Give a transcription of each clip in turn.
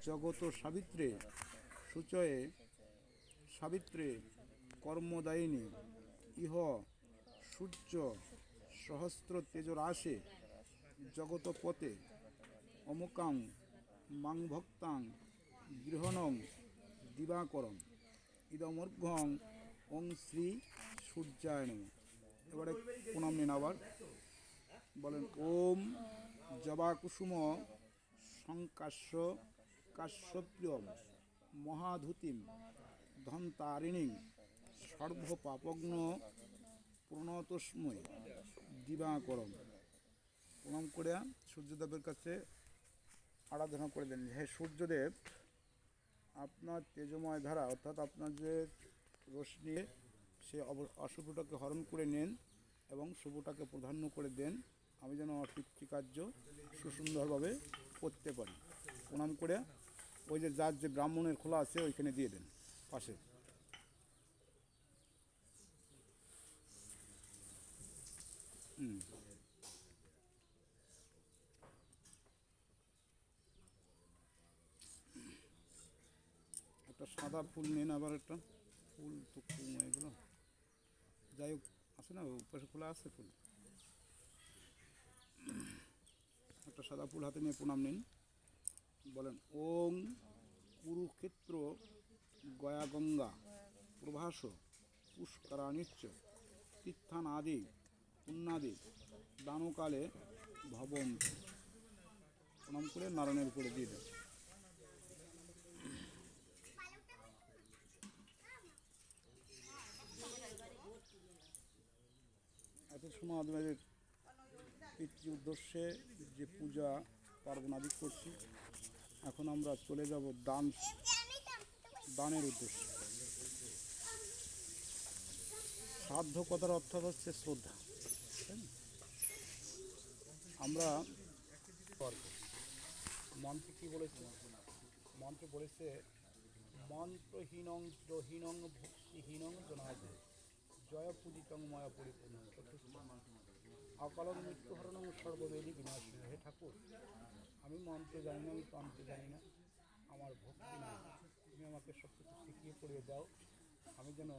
জগত সাবিত্রে সূচয়ে সাবিত্রে কর্মদায়িনী ইহ সূর্য সহস্র তেজরাশে জগতপতে অমুকাং মাং ভক্তাং গৃহণং দিবাকরম ইদমর্ঘং ওং শ্রী সূর্যায় নমঃ। এবারে প্রণাম নিন আবার, বলেন ওম জবাকুসুম সংকাশ্য কাশ্যপ্রিয়ম মহাধুতিম ধন্তারিণীং সর্বপাপগ্ন প্রণতস্মৈ দিবাকরম। প্রণাম করে সূর্যদেবের কাছে আরাধনা করে দেন। হে সূর্যদেব, আপনার তেজময় ধারা অর্থাৎ আপনার যে রশ্মি সে অশুভটাকে হরণ করে নেন এবং শুভটাকে প্রাধান্য করে দেন, আমি যেন আমার পিতৃকার্য সুসুন্দরভাবে করতে পারি। প্রণাম করে ওই যে যার যে ব্রাহ্মণের খোলা আছে ওইখানে দিয়ে দেন পাশে। একটা সাদা ফুল নিন, আবার একটা ফুল তো এগুলো যাই হোক আছে না, পাশে খোলা আছে ফুল, একটা সাদা ফুল হাতে নিয়ে প্রণাম নিন। বলেন ওং কুরুক্ষেত্র গয়া গঙ্গা প্রভাস পুষ্করাণিচ্চ তীর্থানাদি পুণ্যাদি দানকালে ভবন। প্রণাম করে নারায়ণের উপরে দিয়ে দেন। এত সময় আপনাদের পিতৃ উদ্দেশ্যে যে পূজা পার্বণ আদি করছি, এখন আমরা চলে যাব দানের উদ্দেশ্যে। শ্রাদ্ধ কথার অর্থ হচ্ছে শ্রদ্ধা। আমরা মন্ত্রে কী বলেছে? মন্ত্র বলেছে মন্ত্রহীনং দ্রহীনং ভক্তিহীনং জনায় জয় পূজিতং ময়া পরিপূর্ণ অকালং মৃত্যুহরণং সর্ববেদী বিনাশী। হে ঠাকুর, আমি মন্ত্র জানি না, আমি তন্ত্র জানি না, আমার ভক্তি নাই, তুমি আমাকে সব কিছু শিখিয়ে পড়িয়ে দাও। আমি যেন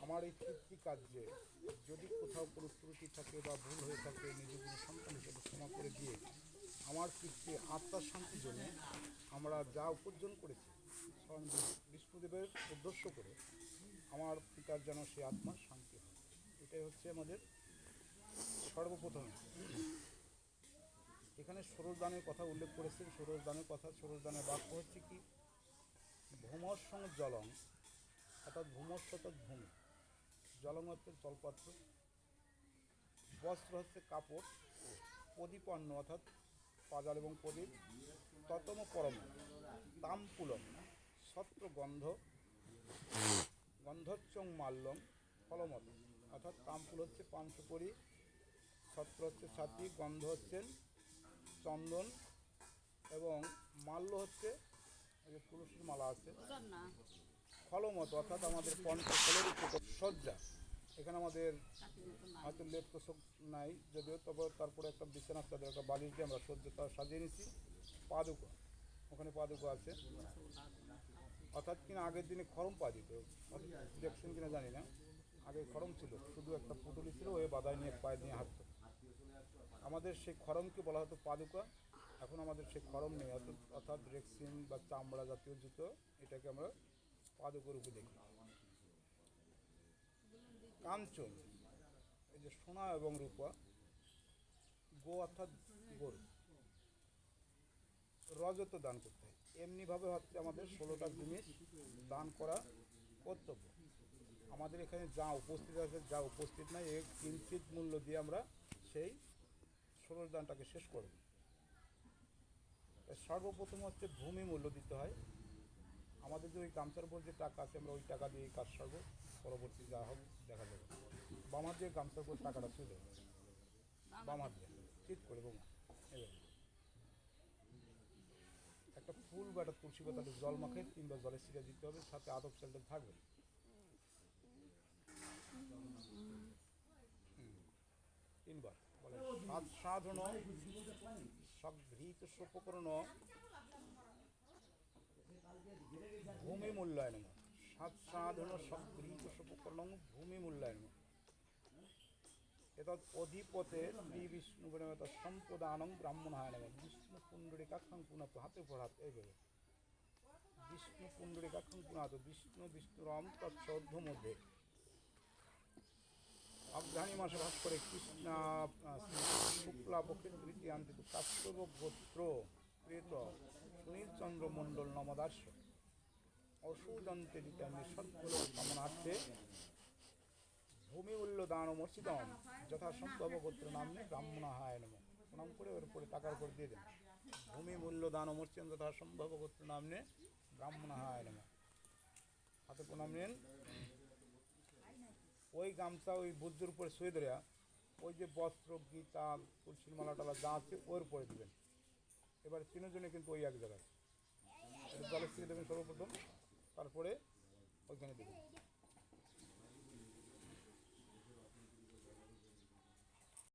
আমার এই পিতৃকার্যে যদি কোথাও কোনো ত্রুটি থাকে বা ভুল হয়ে থাকে, নিজের কোনো সন্তান হিসেবে ক্ষমা করে দিয়ে আমার পিতৃ আত্মার শান্তির জন্য আমরা যা উপার্জন করেছি স্বয়ং বিষ্ণুদেবের উদ্দেশ্য করে আমার পিতার যেন সে আত্মার শান্তি হয়। এটাই হচ্ছে আমাদের সর্বপ্রথম। এখানে ষোড়শদানের কথা উল্লেখ করেছেন। ষোড়শদানের বাক্য হচ্ছে কি? ভূমস্সং জলং, অর্থাৎ ভূমস্স অর্থাৎ ভূমি, জলং হচ্ছে জলপাত্র, বস্ত্র হচ্ছে কাপড়, প্রদীপন্ন অর্থাৎ পাজাল এবং প্রদীপ, ততম পরম তাম্পুলম ছত্র গন্ধ গন্ধচ্চং মাল্যং ফলমত, অর্থাৎ তাম্পুল হচ্ছে পান সুপারি, ছত্র হচ্ছে ছাতি, গন্ধ হচ্ছেন চন্দন এবং মাল্য হচ্ছে যে তুলসীর মালা আছে, ফলমত অর্থাৎ আমাদের পঞ্চফলের সজ্জা। এখানে আমাদের হয়তো লেপ তোষক নাই যদিও, তবে তারপরে একটা বিছানা চাদর একটা বালিশ দিয়ে আমরা সজ্জা সাজিয়ে নিছি। পাদুকা, ওখানে পাদুকা আছে, অর্থাৎ কিনা আগের দিনে খরম পা দিত, দেখছেন কিনা জানি না, আগে খরম ছিল, শুধু একটা পুটুলি ছিল, ওই বাদায় নিয়ে পায়ে নিয়ে হাঁটত। আমাদের সেই খরমকে বলা হতো পাদুকা। এখন আমাদের সেই খরম নেই, অর্থাৎ রেক্সিন বা চামড়া জাতীয় জুতো, এটাকে আমরা পাদুকা রূপে দেখি। কাঞ্চন, এই যে সোনা এবং রূপা, গো অর্থাৎ গরু, রজত দান করতে হয়। এমনিভাবে হচ্ছে আমাদের 16টা জিনিস দান করা কর্তব্য। আমাদের এখানে যা উপস্থিত আছে, যা উপস্থিত নাই, এর কিঞ্চিত মূল্য দিয়ে আমরা সেই ষোড়শ দানটাকে শেষ করব। সর্বপ্রথম হচ্ছে ভূমি মূল্য দিতে হয়। আমাদের যে ওই গামছার উপর যে টাকা আছে, আমরা ওই টাকা দিয়ে কাজ সারব, পরবর্তী যা হোক দেখা যাবে। বামার দিয়ে গামছার উপর টাকাটা চলে যাবে, বামার দিয়ে ঠিক করে বোমা। এবার একটা ফুল বা একটা তুলসী পাতাতে জল মাখে 3বার জলে ছিটিয়ে দিতে হবে, সাথে আদব চালটা থাকবে 3বার। বলে 7 সাধন সভৃত সোপকরণ ভূমি মূল্যায়ন সাধন সগৃহীত উপকরণ ভূমি মূল্যায়ন এতদ অধিপতে শ্রী বিষ্ণু সম্প্রদানং ব্রাহ্মণায় নমঃ বিষ্ণু পুণ্ডরিকাক্ষং পুনঃ হাতে পর হাত এইভাবে বিষ্ণু পুণ্ডরিকাক্ষং পুনঃ বিষ্ণুরম তৎসর্ধ মধ্যে অঘ্রাণী মাসে ভাগ করে কৃষ্ণা শুক্লা পক্ষের তৃতীয়ান্তে কাশ্যপ গোত্র কৃত সুনীল চন্দ্র মণ্ডল নমদাস্য অসুদন্তে জিতান্তে সৎকুল কামনার্থে ভূমি মূল্য দানমর্চিতম যথাসম্ভব গোত্র নামে ব্রাহ্মণায় নমঃ প্রণাম করে ওর উপরে টাকার উপর দিয়ে দেন ভূমি মূল্য দানমর্চিতম যথাসম্ভব গোত্র নামে ব্রাহ্মণায় নমঃ হাতে প্রণাম নেন ওই গামছা ওই বুদ্ধর উপরে শুয়ে ধরে ওই যে বস্ত্র গীতা তুলসীর মালা টালা যা আছে ওর উপরে দেবেন এবার তিনজনে কিন্তু ওই এক জায়গায় জলের থেকে দেবেন সর্বপ্রথম তারপরে ওইখানে দেবেন